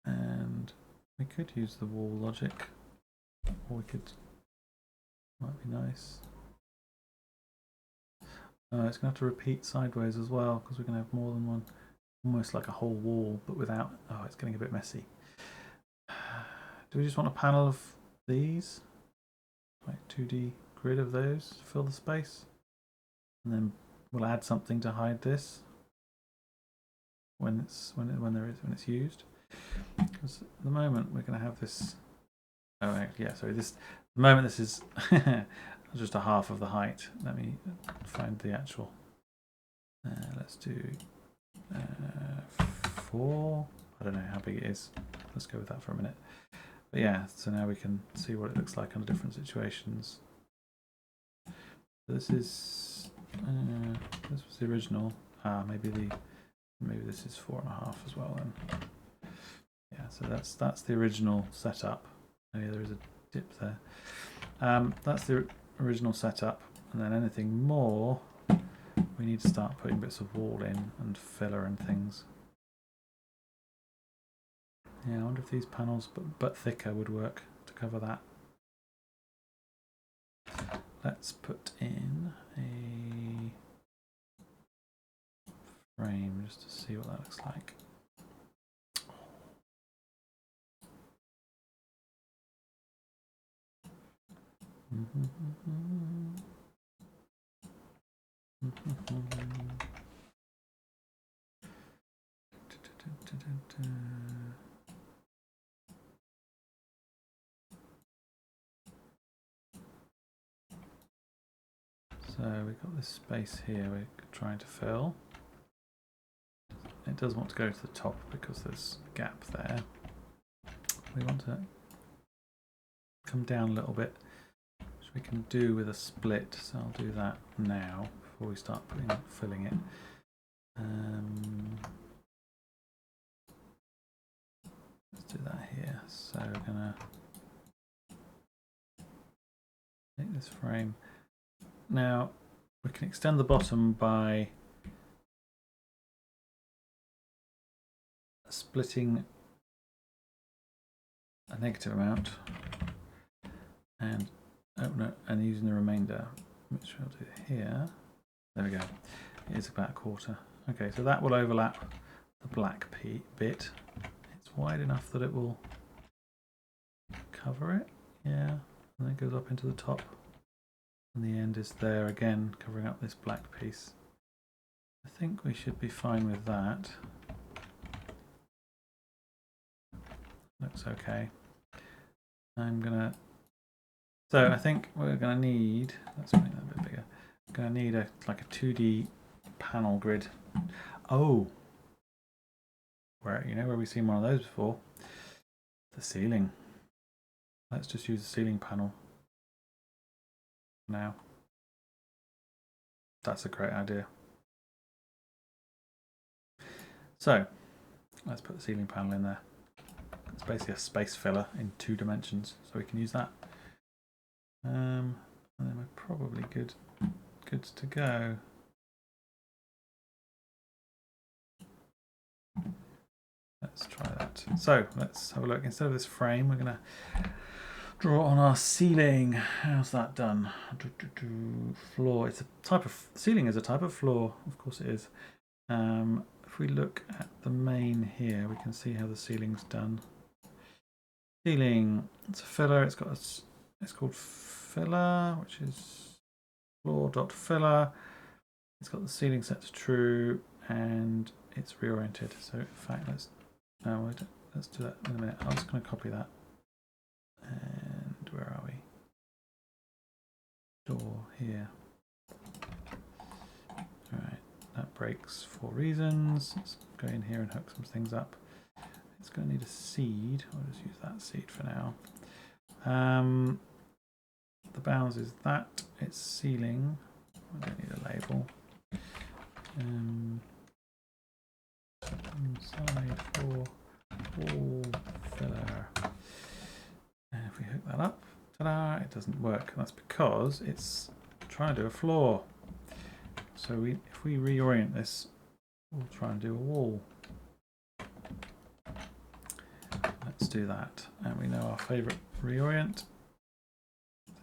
And we could use the wall logic, or we could, might be nice. It's going to have to repeat sideways as well, because we're going to have more than one, almost like a whole wall, but without, oh, it's getting a bit messy. Do we just want a panel of these? Like 2D grid of those to fill the space? And then we'll add something to hide this when it's used. Because at the moment we're going to have this. Oh yeah, sorry. The moment this is just a half of the height. Let me find the actual. Let's do 4. I don't know how big it is. Let's go with that for a minute. But yeah, so now we can see what it looks like under different situations. So this is this was the original. Maybe this is 4.5 as well then. Yeah, so that's the original setup. Oh, yeah, there is a dip there. That's the original setup, and then anything more, we need to start putting bits of wall in and filler and things. Yeah, I wonder if these panels, but thicker, would work to cover that. Let's put in a frame just to see what that looks like. So we've got this space here we're trying to fill. It does want to go to the top because there's a gap there. We want to come down a little bit, which we can do with a split. So I'll do that now before we start filling it. Let's do that here. So we're gonna take this frame. Now we can extend the bottom by splitting a negative amount and and using the remainder, which we'll do here. There we go. It's about a quarter. Okay, so that will overlap the black bit. It's wide enough that it will cover it. Yeah, and then it goes up into the top. And the end is there again, covering up this black piece. I think we should be fine with that. Looks okay. So I think we're gonna need, let's make that a bit bigger. We're gonna need like a 2D panel grid. Oh, where we've seen one of those before? The ceiling. Let's just use the ceiling panel now. That's a great idea. So let's put the ceiling panel in there. It's basically a space filler in 2 dimensions, so we can use that. And then we're probably good to go. Let's try that. So let's have a look. Instead of this frame, we're going to draw on our ceiling. How's that done? Floor. It's a type of ceiling. Is a type of floor. Of course it is. If we look at the main here, we can see how the ceiling's done. Ceiling. It's a filler. It's called filler, which is floor.filler. It's got the ceiling set to true, and it's reoriented. So in fact, let's do that in a minute. I'm just going to copy that. And where are we? Door here. Alright, that breaks for reasons. Let's go in here and hook some things up. It's going to need a seed. I'll just use that seed for now. The bounds is that. It's ceiling. I don't need a label. Inside for wall filler. And if we hook that up, ta-da, it doesn't work. That's because it's trying to do a floor. So if we reorient this, we'll try and do a wall. Let's do that. And we know our favorite reorient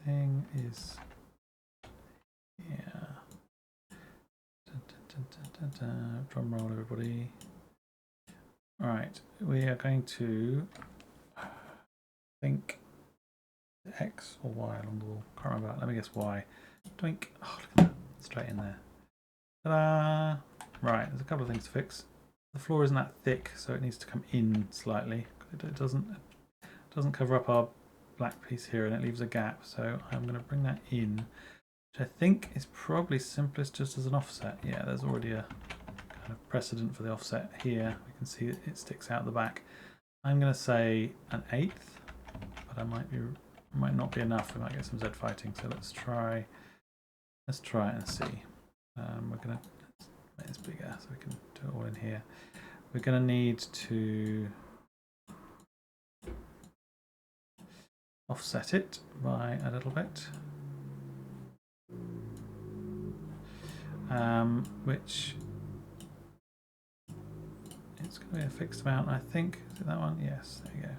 thing is here. Drum roll, everybody. Right, we are going to think X or Y along the wall. Can't remember. Let me guess Y. Doink. Oh, look at that. Straight in there. Ta-da! Right, there's a couple of things to fix. The floor isn't that thick, so it needs to come in slightly. It doesn't cover up our black piece here and it leaves a gap, so I'm going to bring that in, which I think is probably simplest just as an offset. Yeah, there's already a kind of precedent for the offset here. We can see it sticks out the back. I'm going to say an 1/8, but I might not be enough. We might get some Z fighting, so let's try it and see. We're going to make this bigger so we can do it all in here. We're going to need to offset it by a little bit, which it's going to be a fixed amount, I think. Is it that one? Yes, there you go.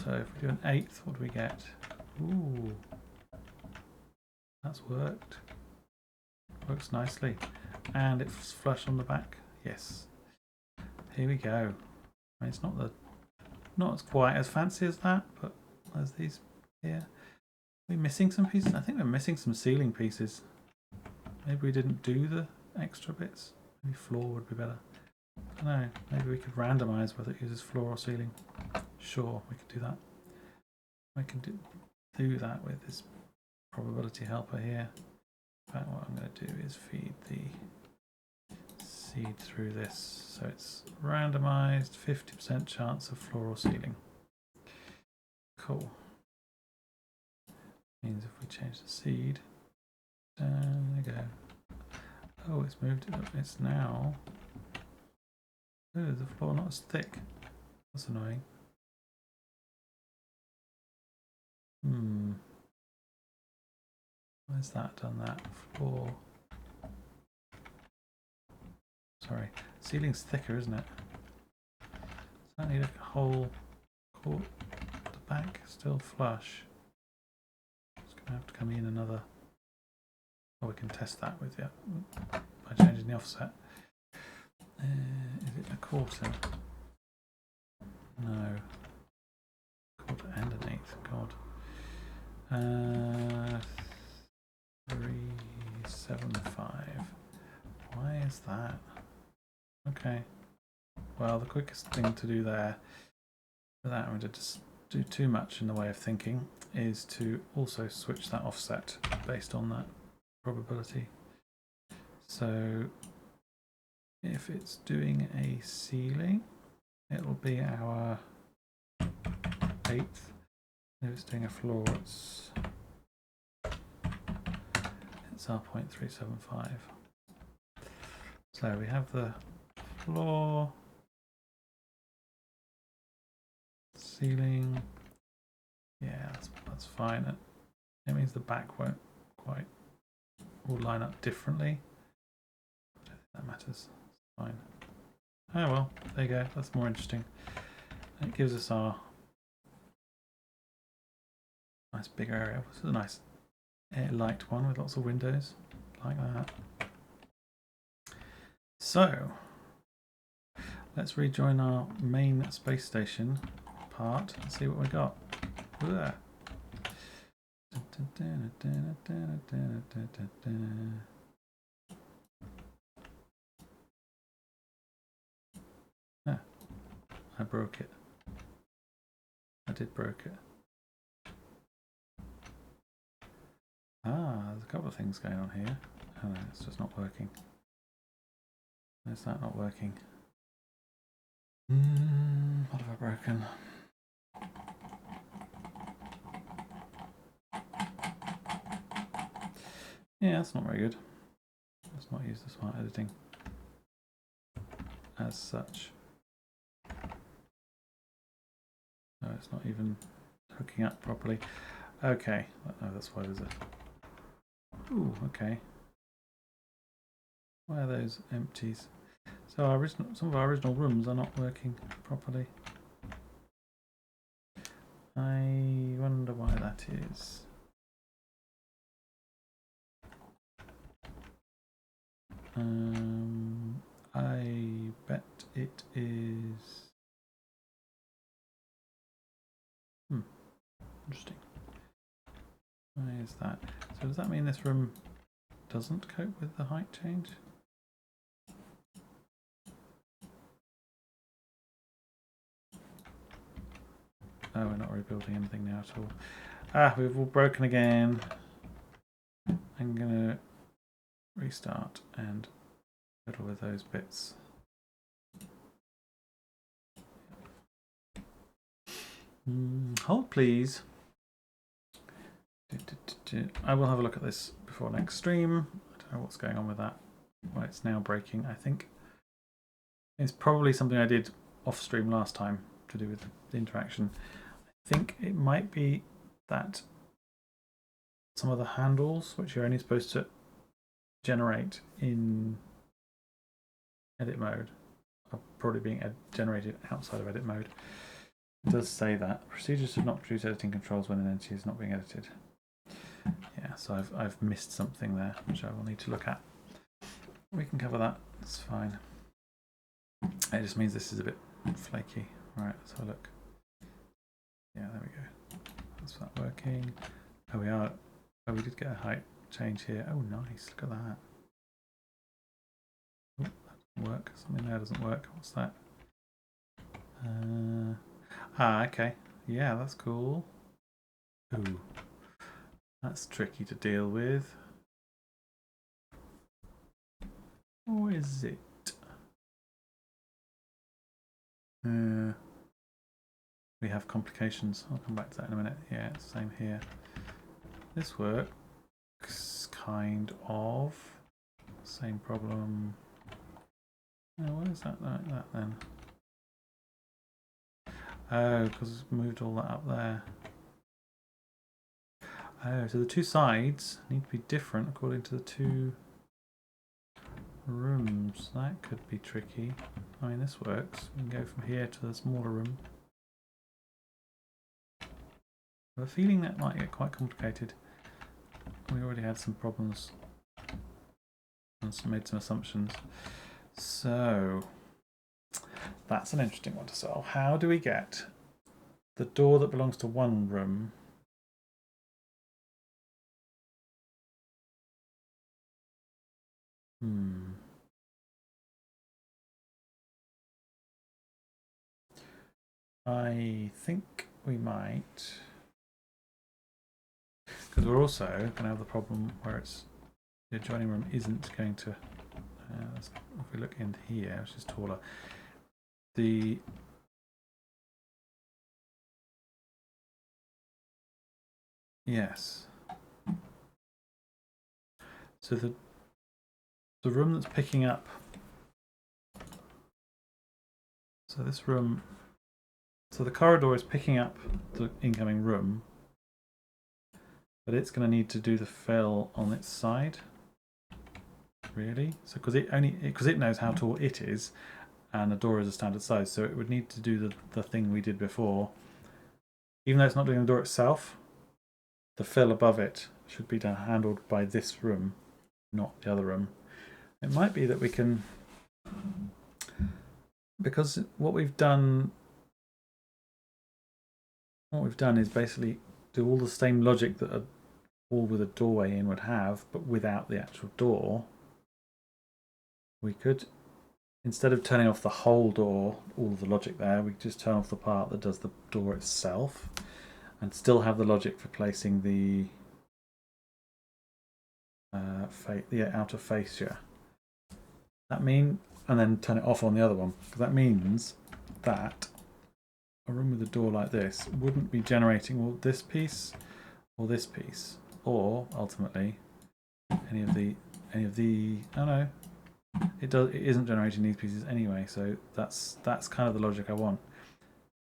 So if we do an 1/8, what do we get? Ooh, that's worked. Works nicely. And it's flush on the back. Yes. Here we go. I mean, it's not quite as fancy as that, but as these here. Are we missing some pieces? I think we're missing some ceiling pieces. Maybe we didn't do the extra bits. Maybe floor would be better. I don't know. Maybe we could randomize whether it uses floor or ceiling. Sure, we could do that. We can do that with this probability helper here. In fact, what I'm going to do is feed the seed through this, so it's randomized, 50% chance of floor or ceiling. Cool. Means if we change the seed, there we go. Oh, it's moved it up. It's now. Oh, the floor not as thick. That's annoying. Where's that done that? Floor. Sorry, ceiling's thicker, isn't it? Does that need a whole court? The back still flush. It's going to have to come in another. Oh, we can test that with by changing the offset. Is it a quarter? No. Quarter and an 1/8. God. 375. Why is that? Okay. Well, the quickest thing to do there, without having to just do too much in the way of thinking, is to also switch that offset based on that probability. So if it's doing a ceiling, it will be our 1/8. If it's doing a floor, it's our 0.375. So we have the floor, ceiling. Yeah, that's fine. It means the back won't quite all line up differently. I don't think that matters. It's fine. Oh well, there you go. That's more interesting. It gives us our nice big area. This is a nice light one with lots of windows like that. So let's rejoin our main space station part and see what we got. Ugh. Ah, I broke it. I did broke it. Ah, there's a couple of things going on here. Oh no, it's just not working. Is that not working? What have I broken? Yeah, that's not very good. Let's not use the smart editing as such. No, it's not even hooking up properly. Okay, oh, that's why there's a... Ooh, okay. Why are those empties? So some of our original rooms are not working properly. I wonder why that is. I bet it is... Interesting. Why is that? So does that mean this room doesn't cope with the height change? Oh, we're not rebuilding anything now at all. Ah, we've all broken again. I'm going to restart and fiddle with those bits. Hold, please. I will have a look at this before next stream. I don't know what's going on with that. Why it's now breaking. I think it's probably something I did off stream last time to do with the interaction. I think it might be that some of the handles, which you're only supposed to generate in edit mode, are probably being generated outside of edit mode. It does say that procedures should not produce editing controls when an entity is not being edited. Yeah, so I've missed something there, which I will need to look at. We can cover that. It's fine. It just means this is a bit flaky. Right, let's have a look. Yeah, there we go. That's that working. Oh, we are. Oh, we did get a height change here. Oh, nice. Look at that. Oh, that doesn't work. Something there doesn't work. What's that? Okay. Yeah, that's cool. Ooh. That's tricky to deal with. Or is it? We have complications. I'll come back to that in a minute. Yeah, it's the same here. This works kind of. Same problem. Oh, why is that like that then? Oh, because it's moved all that up there. Oh, so the two sides need to be different according to the two rooms. That could be tricky. I mean, this works. We can go from here to the smaller room. I have a feeling that might get quite complicated. We already had some problems and made some assumptions. So that's an interesting one to solve. How do we get the door that belongs to one room I think we might, because we're also going to have the problem where it's the adjoining room isn't going to, if we look in here, which is taller, yes, so the room that's picking up, so this room, so the corridor is picking up the incoming room, but it's going to need to do the fill on its side, really. So because it knows how tall it is, and the door is a standard size, so it would need to do the thing we did before. Even though it's not doing the door itself, the fill above it should be handled by this room, not the other room. It might be that we can, because what we've done is basically do all the same logic that a wall with a doorway in would have, but without the actual door. We could, instead of turning off the whole door, all of the logic there, we just turn off the part that does the door itself and still have the logic for placing the outer fascia. And then turn it off on the other one. Because that means that a room with a door like this wouldn't be generating all this piece or this piece, or ultimately any of the oh no, it isn't generating these pieces anyway. So that's kind of the logic I want.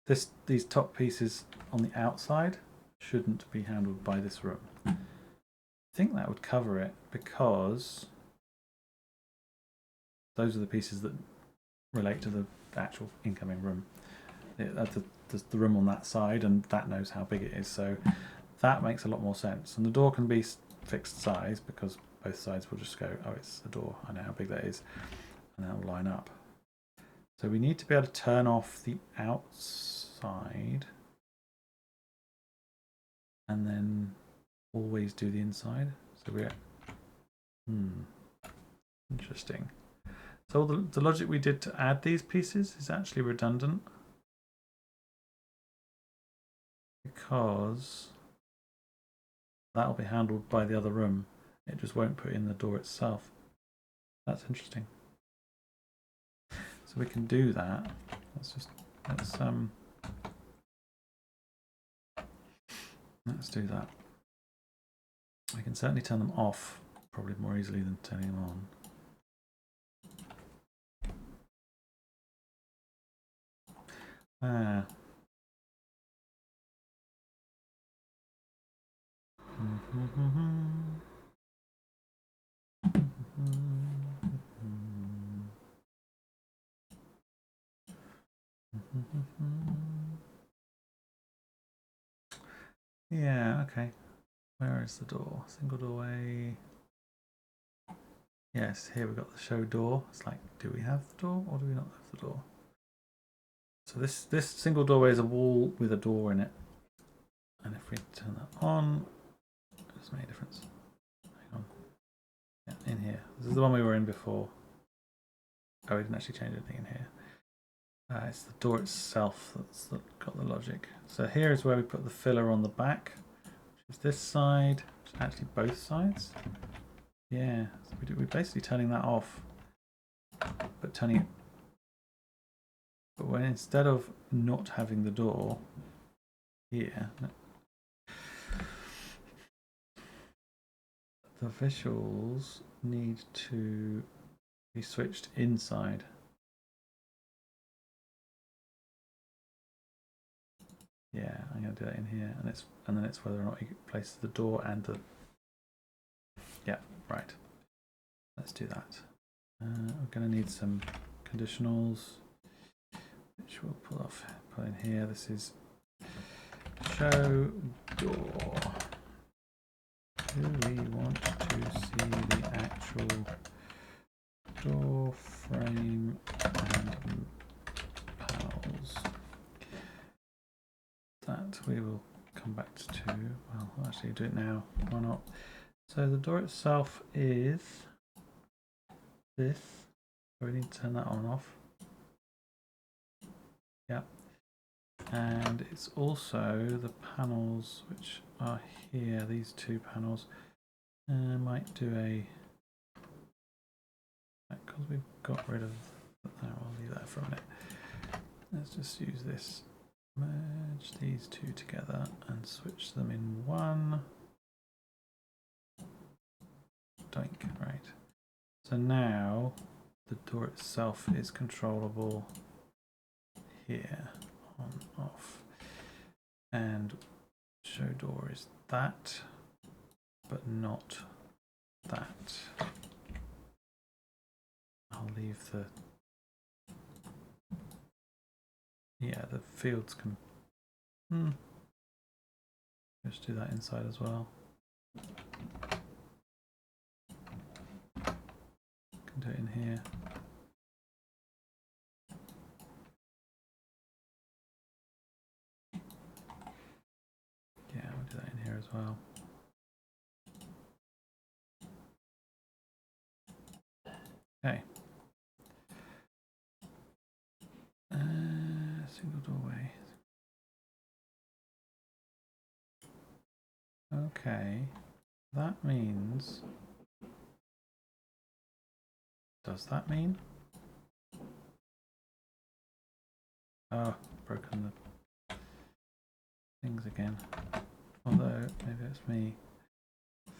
These top pieces on the outside shouldn't be handled by this room. I think that would cover it, because those are the pieces that relate to the actual incoming room. The room on that side, and that knows how big it is, so that makes a lot more sense. And the door can be fixed size, because both sides will just go, oh, it's a door, I know how big that is, and that will line up. So we need to be able to turn off the outside and then always do the inside. So we're interesting. So the logic we did to add these pieces is actually redundant. because that'll be handled by the other room. It just won't put in the door itself. That's interesting. So we can do that. Let's do that. We can certainly turn them off, probably more easily than turning them on. Yeah, okay. Where is the door? Single doorway. Yes, here we've got the show door. It's like, do we have the door or do we not have the door? So this single doorway is a wall with a door in it. And if we turn that on, it doesn't make a difference. Hang on. Yeah, in here. This is the one we were in before. Oh, we didn't actually change anything in here. It's the door itself that's got the logic. So here is where we put the filler on the back, which is this side, which is actually both sides. Yeah, so we're basically turning that off, but turning it. But when instead of not having the door here, the visuals need to be switched inside. Yeah, I'm going to do that in here, and then it's whether or not you place the door and the. Yeah, right. Let's do that. We're going to need some conditionals, which we'll put in here. This is show door. Do we want to see the actual door frame and panels? That we will come back to. Well, we'll actually do it now. Why not? So the door itself is this. We need to turn that on and off. Yeah. And it's also the panels which are here, these two panels. I might do a, because we've got rid of that, I'll leave that for a minute. Let's just use this. Merge these two together and switch them in one. Doink, right. So now the door itself is controllable here, on, off. And show door is that, but not that. I'll leave the, yeah, the fields can, just do that inside as well. Can do it in here. Yeah, we'll do that in here as well. Okay. Single doorway. Okay, that means. Does that mean? Oh, broken the things again. Although maybe it's me.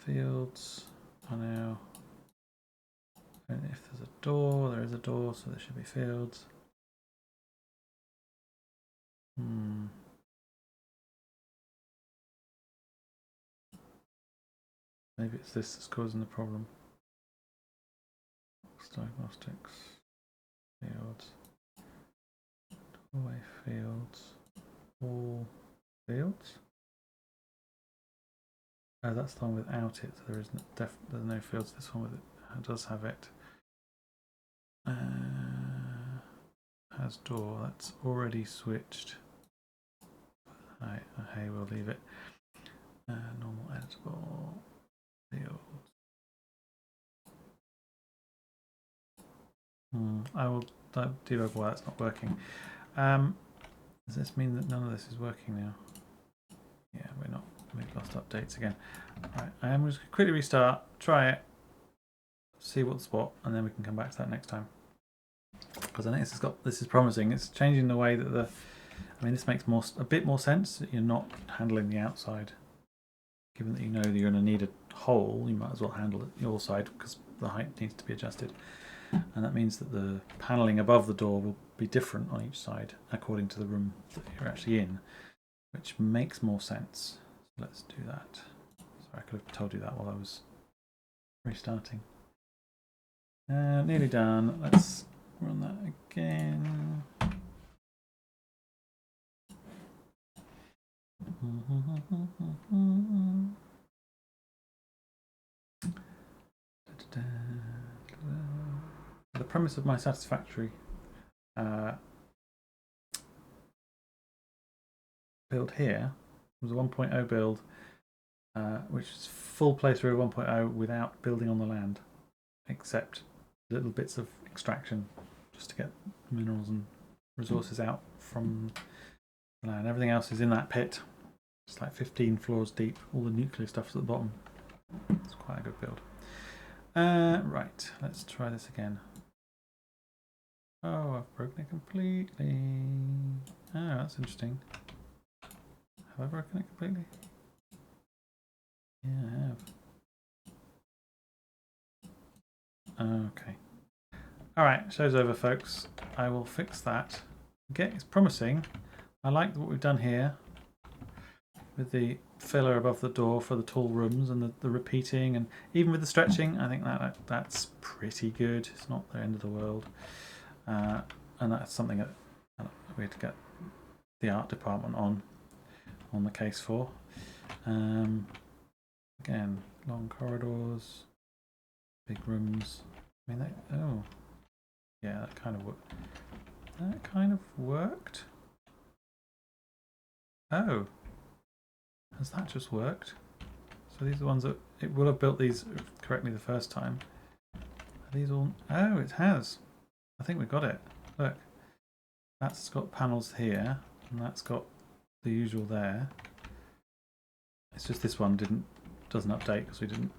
Fields are now. And if there's a door, there is a door, so there should be fields. Maybe it's this that's causing the problem. Diagnostics, fields, doorway fields, all fields. Oh, that's the one without it. So there is there's no fields. This one with it does have it. Has door. That's already switched. Hey, we'll leave it. Normal editable fields. I will debug why that's not working. Does this mean that none of this is working now? Yeah, we've lost updates again. Right, I am just quickly restart, try it, see what's what, and then we can come back to that next time. Because I think this is promising. It's changing the way that this makes a bit more sense. That you're not handling the outside. Given that you know that you're going to need a hole, you might as well handle it your side because the height needs to be adjusted. And that means that the panelling above the door will be different on each side according to the room that you're actually in, which makes more sense. So let's do that. Sorry, I could have told you that while I was restarting. Nearly done. Let's run that again. The premise of my satisfactory build here was a 1.0 build, which is full playthrough of 1.0 without building on the land, except little bits of extraction just to get minerals and resources out from the land. Everything else is in that pit. It's like 15 floors deep. All the nuclear stuff's at the bottom. It's quite a good build. Right, let's try this again. Oh, I've broken it completely. Oh, that's interesting. Have I broken it completely? Yeah, I have. Okay. Alright, show's over, folks. I will fix that. Okay, it's promising. I like what we've done here with the filler above the door for the tall rooms and the repeating, and even with the stretching. I think that's pretty good. It's not the end of the world. And that's something that we had to get the art department on the case for. Again, long corridors, big rooms. I mean, oh, yeah, that kind of worked. Oh, has that just worked? So these are the ones that it will have built these correctly the first time. Are these all? Oh, it has. I think we got it. Look, that's got panels here, and that's got the usual there. It's just this one doesn't update because we didn't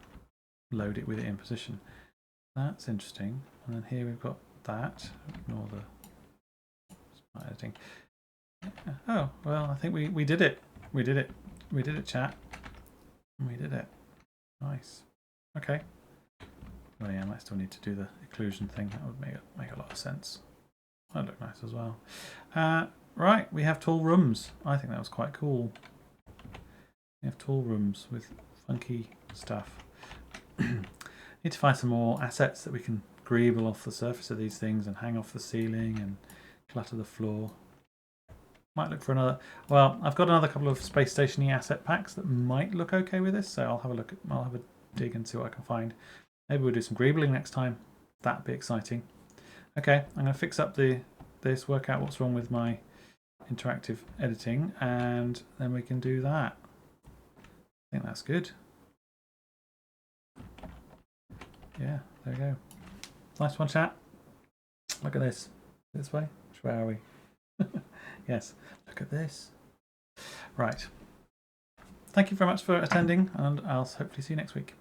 load it with it in position. That's interesting. And then here we've got that. Ignore the smart editing. Oh, well, I think we did it. We did it. We did it, chat. We did it. Nice. Okay. Well, yeah, I might still need to do the occlusion thing. That would make a lot of sense. That'd look nice as well. Right, we have tall rooms. I think that was quite cool. We have tall rooms with funky stuff. Need to find some more assets that we can greeble off the surface of these things and hang off the ceiling and clutter the floor. Might look for another. Well, I've got another couple of space station-y asset packs that might look okay with this, so I'll have a dig and see what I can find. Maybe we'll do some greebling next time. That'd be exciting. Okay, I'm going to fix up this, work out what's wrong with my interactive editing, and then we can do that. I think that's good. Yeah, there we go. Nice one, chat. Look at this. This way? Which way are we? Yes, look at this. Right. Thank you very much for attending, and I'll hopefully see you next week.